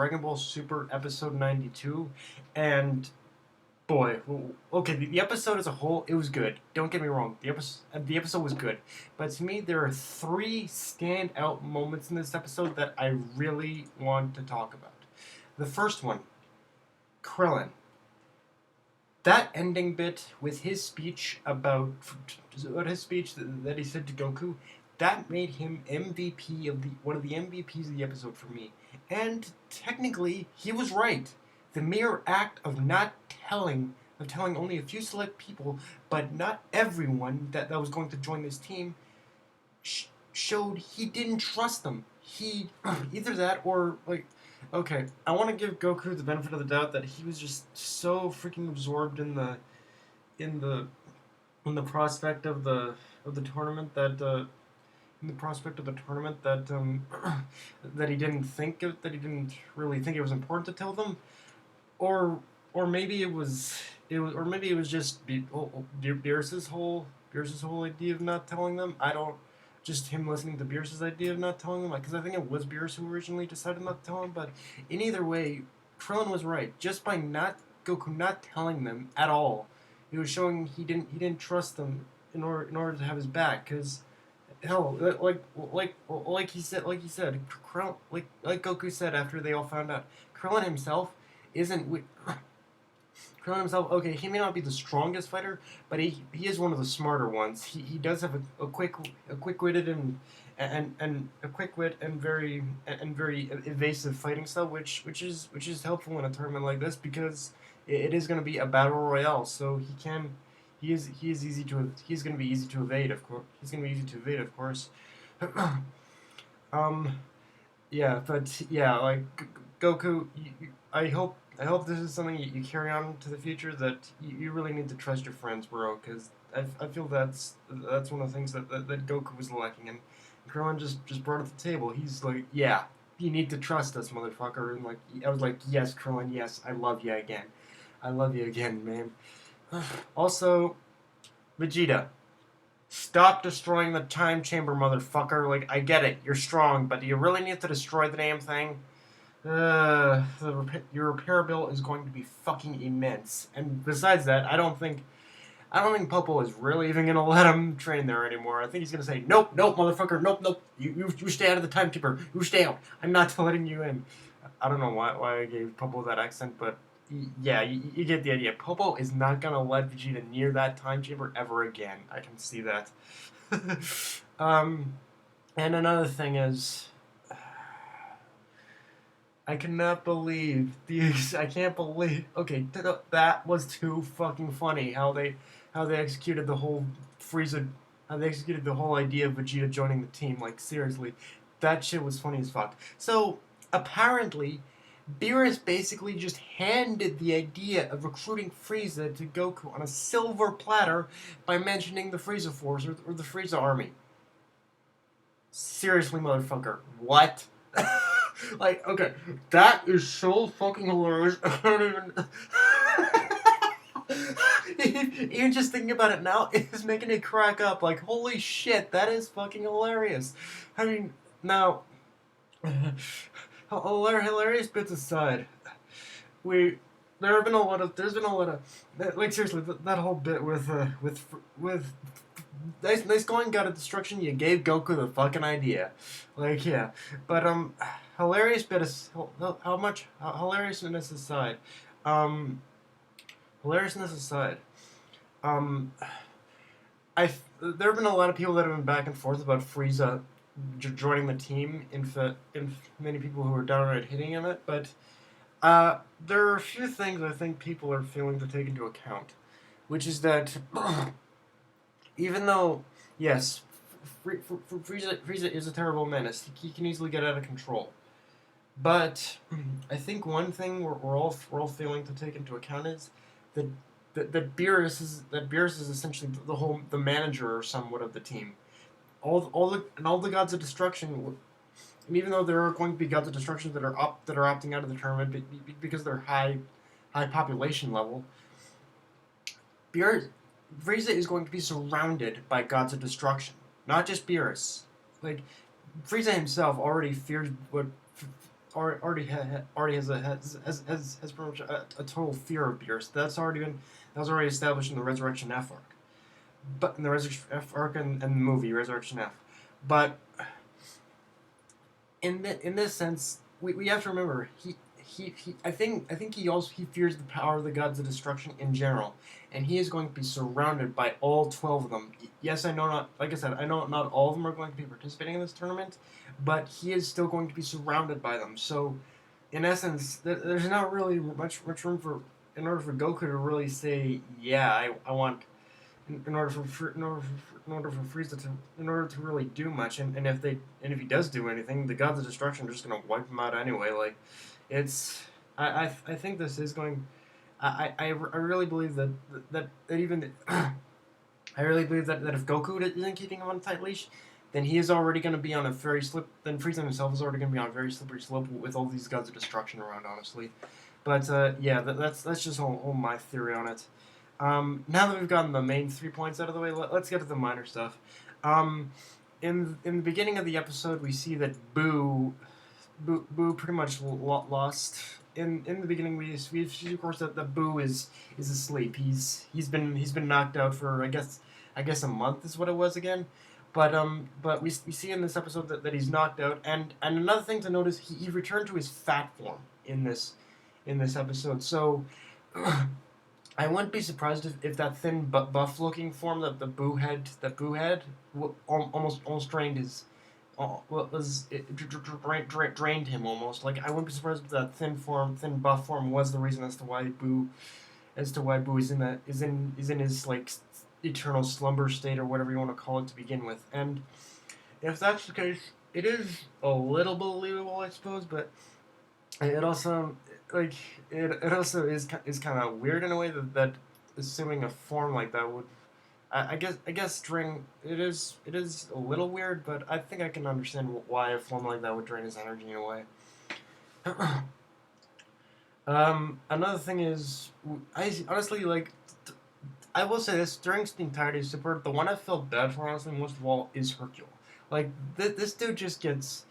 Dragon Ball Super episode 92, and boy, okay, the episode as a whole, it was good. Don't get me wrong, the episode was good, but to me, there are three standout moments in this episode that I really want to talk about. The first one, Krillin. That ending bit with his speech about his speech that he said to Goku, that made him MVP of the one of the MVPs of the episode for me. And technically, he was right. The mere act of not telling only a few select people, but not everyone that was going to join this team, showed he didn't trust them. He either that or like, okay, I want to give Goku the benefit of the doubt that he was just so freaking absorbed in the in the prospect of the tournament that in the prospect of the tournament that that he didn't really think it was important to tell them, or maybe it was just Beerus's whole idea of not telling them. I don't just him listening to Beerus's idea of not telling them, because I think it was Beerus who originally decided not to tell him. But in either way, Krillin was right. Just by not Goku not telling them at all, it was showing he didn't trust them in order to have his back. Because hell, like he said, like Goku said after they all found out, Krillin himself isn't. Krillin himself, okay, he may not be the strongest fighter, but he is one of the smarter ones. He does have a quick witted and a quick wit and very evasive fighting style, which is helpful in a tournament like this, because it is going to be a battle royale. So he's going to be easy to evade. Of course, he's going to be easy to evade. Of course. um, yeah, but yeah, like Goku, I hope this is something you carry on to the future, that you really need to trust your friends, bro, because I feel that's one of the things that Goku was lacking, and Krillin just brought it to the table. He's like, yeah, you need to trust us, motherfucker, and like, I was like, yes, Krillin, yes, I love you again. I love you again, man. Also, Vegeta, stop destroying the time chamber, motherfucker. Like, I get it, you're strong, but do you really need to destroy the damn thing? Your repair bill is going to be fucking immense. And besides that, I don't think Popo is really even gonna let him train there anymore. I think he's gonna say, nope, nope, motherfucker, nope, nope. You stay out of the timekeeper. You stay out. I'm not letting you in. I don't know why I gave Popo that accent, but yeah, you get the idea. Popo is not gonna let Vegeta near that time chamber ever again. I can see that. um, and another thing is, I cannot believe I can't believe. Okay, that was too fucking funny. How they executed the whole Frieza. How they executed the whole idea of Vegeta joining the team. Like, seriously, that shit was funny as fuck. So apparently, Beerus basically just handed the idea of recruiting Frieza to Goku on a silver platter by mentioning the Frieza Force or the Frieza Army. Seriously, motherfucker, what? Like, okay, that is so fucking hilarious. I don't even. Even just thinking about it now is making it crack up. Like, holy shit, that is fucking hilarious. I mean, now, hilarious bits aside, we there's been a lot of like, seriously, that whole bit with nice going God of Destruction. You gave Goku the fucking idea, like, yeah. But hilarious bit of how much hilariousness aside, um, hilariousness aside, um, there have been a lot of people that have been back and forth about Frieza joining the team. In many people who are downright hitting him it, but there are a few things I think people are failing to take into account, which is that even though, yes, Frieza is a terrible menace, he can easily get out of control. But I think one thing we're all failing to take into account is that Beerus is essentially the manager or somewhat of the team. All the gods of destruction. And even though there are going to be gods of destruction that are opting out of the tournament because of their high population level, Frieza is going to be surrounded by gods of destruction, not just Beerus. Like, Frieza himself already fears what already has pretty much a total fear of Beerus. That was already established in the Resurrection F arc, but in the Resurrection F arc and the movie Resurrection F. But in this sense, we have to remember I think he fears the power of the gods of destruction in general, and he is going to be surrounded by all 12 of them. Yes, I know not like I said, I know not all of them are going to be participating in this tournament, but he is still going to be surrounded by them. So, in essence, there's not really much room for in order for Goku to really say, yeah, I want in order for Frieza to in order to really do much, and if he does do anything, the gods of destruction are just gonna wipe him out anyway. Like, it's I think this is going. I really believe that even I really believe that if Goku isn't keeping him on a tight leash, then he is already going to be on a very slip. Then Frieza himself is already going to be on a very slippery slope with all these gods of destruction around. Honestly, but yeah, that's just all my theory on it. Now that we've gotten the main 3 points out of the way, let's get to the minor stuff. Um, in the beginning of the episode, we see that Boo pretty much lost. In the beginning, we see of course that Boo is asleep. He's been knocked out for I guess a month is what it was again. But we see in this episode that he's knocked out. And another thing to notice, he returned to his fat form in this episode. So I wouldn't be surprised if that thin buff looking form that Boo had almost drained his drained him almost. Like, I wouldn't be surprised if that thin buff form was the reason as to why Boo is in his like eternal slumber state or whatever you want to call it to begin with. And if that's the case, it is a little believable, I suppose. But it also like it also is kind of weird in a way that assuming a form like that would. I guess drain it is a little weird, but I think I can understand why a form like that would drain his energy in a way. Another thing is, I honestly like. I will say this during the entirety of Super. The one I felt bad for, honestly, most of all, is Hercule. Like this dude just gets.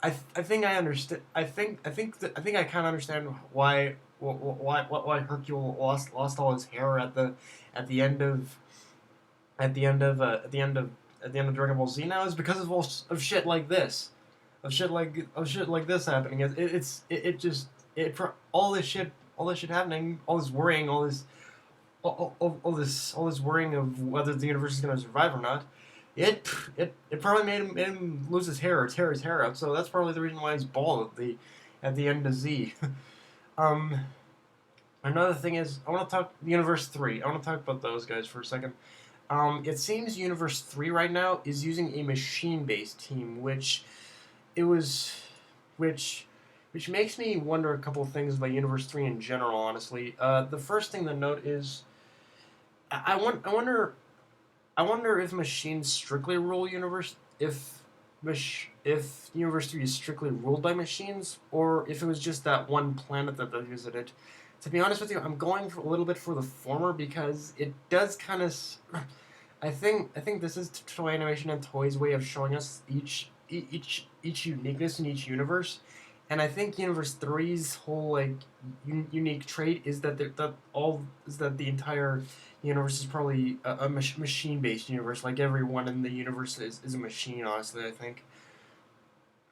I think I understand. I kind of understand why Hercule lost all his hair at the end of at the end of Dragon Ball Z now is because of shit like this, of shit like this happening. It just for all this shit happening, all this worrying, all this worrying of whether the universe is going to survive or not. It probably made him lose his hair or tear his hair out. So that's probably the reason why he's bald at the end of Z. um, Another thing is I want to talk Universe 3. I want to talk about those guys for a second. It seems Universe 3 right now is using a machine-based team, which which makes me wonder a couple of things about Universe 3 in general, honestly. The first thing to note is I wonder if machines strictly rule Universe if Universe 3 is strictly ruled by machines, or if it was just that one planet that they visited. To be honest with you, I'm going for a little bit for the former because it does kind of. I think this is Toei Animation and Toei's way of showing us each uniqueness in each universe, and I think Universe 3's whole like unique trait is that the entire universe is probably a machine based universe. Like everyone in the universe is a machine. Honestly, I think.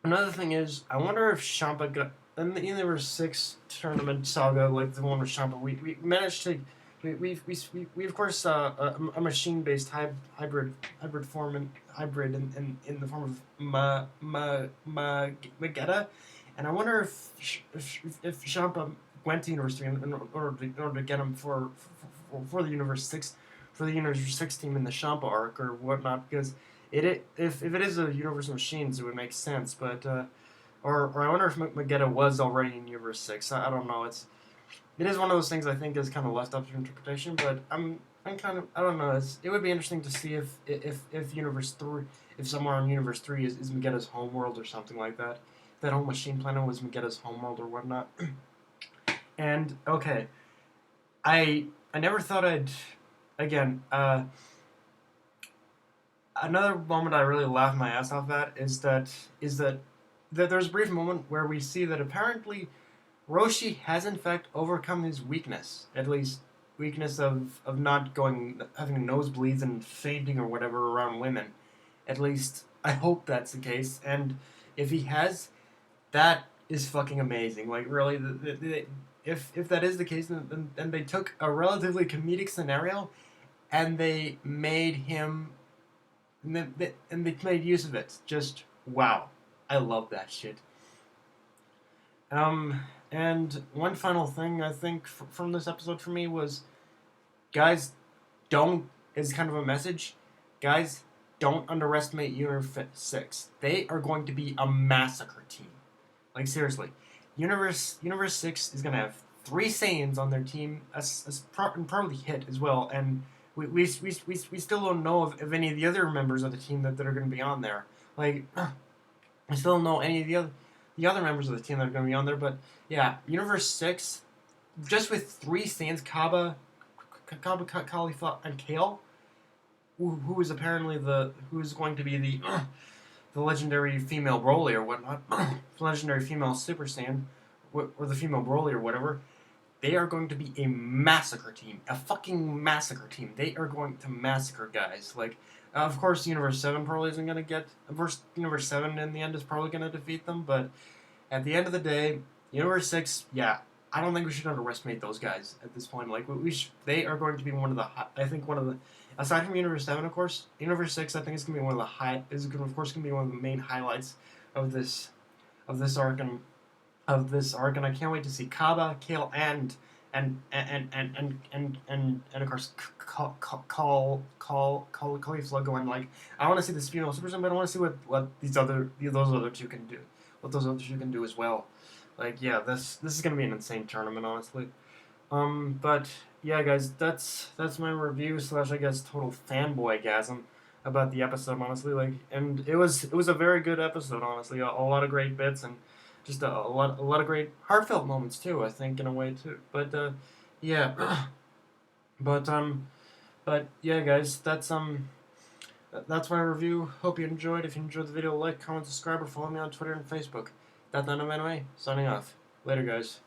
Another thing is, I wonder if Champa got in the Universe 6 tournament saga, like the one with Champa. We managed to we of course saw a machine based hybrid in the form of Magetta, and I wonder if Champa went to Universe 3 in order to get him for the Universe 6 team in the Champa arc or whatnot, because if it is a universe of machines, it would make sense. But or I wonder if Magetta was already in Universe 6. I don't know. It is one of those things I think is kind of left up to interpretation. But I'm kind of I don't know. It would be interesting to see if Universe 3 if somewhere in Universe 3 is Magetta's homeworld or something like that. That whole machine planet was Magetta's homeworld or whatnot. And okay, I never thought I'd again. Another moment I really laughed my ass off at is that there's a brief moment where we see that apparently Roshi has in fact overcome his weakness, at least weakness of not having nosebleeds and fainting or whatever around women. At least I hope that's the case, and if he has, that is fucking amazing. Like really, if that is the case, then they took a relatively comedic scenario and they made him and they made use of it. Just wow, I love that shit. Um, and one final thing I think from this episode for me was, guys, don't is kind of a message. Guys, don't underestimate Universe 6. They are going to be a massacre team. Like seriously, Universe 6 is gonna have three Saiyans on their team, and probably Hit as well, and we still don't know of any of the other members of the team that are going to be on there. Like, I still don't know any of the other members of the team that are going to be on there. But yeah, Universe 6, just with three Saiyans, Cauliflower, and Kale, who is apparently who's going to be the legendary female Broly or whatnot, the legendary female Super Saiyan, or the female Broly or whatever. They are going to be a massacre team. A fucking massacre team. They are going to massacre guys. Like, of course, Universe 7 probably isn't going to get... Of course, Universe 7 in the end is probably going to defeat them, but at the end of the day, Universe 6, yeah, I don't think we should underestimate those guys at this point. Like, they are going to be one of the... I think one of the... Aside from Universe 7, of course, Universe 6, I think, is going to be one of the of course, going to be one of the main highlights of this arc, and I can't wait to see Kaba, Kale, and of course Cauliflower going. Like, I want to see this female Super Saiyan, but I want to see what those other two can do, what those other two can do as well. Like, yeah, this is gonna be an insane tournament, honestly. But yeah, guys, that's my review slash I guess total fanboy-gasm about the episode, honestly. Like, and it was a very good episode, honestly. A lot of great bits and just a lot of great heartfelt moments too. I think in a way too. But yeah, but yeah, guys, that's my review. Hope you enjoyed. If you enjoyed the video, like, comment, subscribe, or follow me on Twitter and Facebook. That anime, signing off. Later, guys.